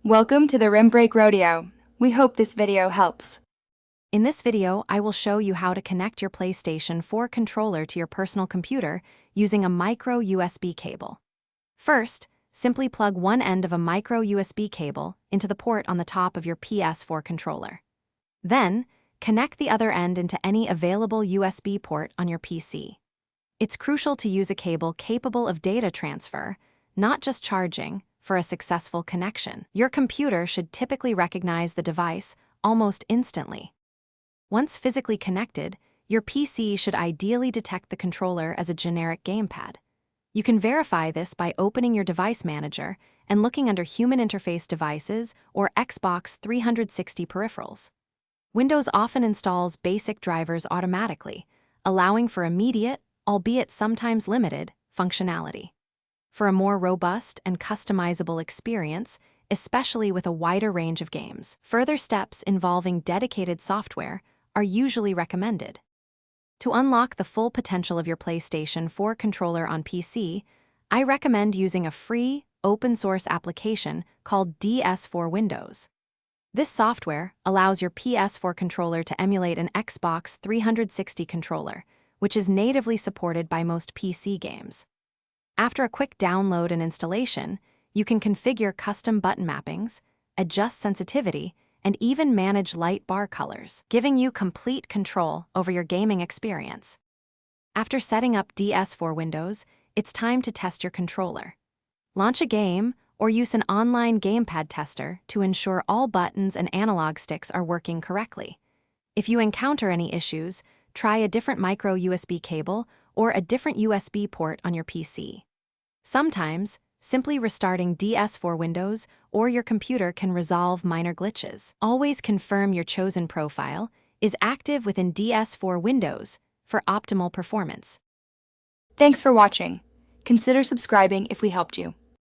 Welcome to the Rim Break Rodeo. We hope this video helps. In this video, I will show you how to connect your PlayStation 4 controller to your personal computer using a micro USB cable. First, simply plug one end of a micro USB cable into the port on the top of your PS4 controller. Then, connect the other end into any available USB port on your PC. It's crucial to use a cable capable of data transfer, not just charging, for a successful connection. Your computer should typically recognize the device almost instantly. Once physically connected, your PC should ideally detect the controller as a generic gamepad. You can verify this by opening your device manager and looking under Human Interface Devices or Xbox 360 peripherals. Windows often installs basic drivers automatically, allowing for immediate, albeit sometimes limited, functionality. For a more robust and customizable experience, especially with a wider range of games, further steps involving dedicated software are usually recommended. To unlock the full potential of your PlayStation 4 controller on PC, I recommend using a free, open-source application called DS4 Windows. This software allows your PS4 controller to emulate an Xbox 360 controller, which is natively supported by most PC games. After a quick download and installation, you can configure custom button mappings, adjust sensitivity, and even manage light bar colors, giving you complete control over your gaming experience. After setting up DS4 Windows, it's time to test your controller. Launch a game or use an online gamepad tester to ensure all buttons and analog sticks are working correctly. If you encounter any issues, try a different micro USB cable or a different USB port on your PC. Sometimes, simply restarting DS4 Windows or your computer can resolve minor glitches. Always confirm your chosen profile is active within DS4 Windows for optimal performance. Thanks for watching. Consider subscribing if we helped you.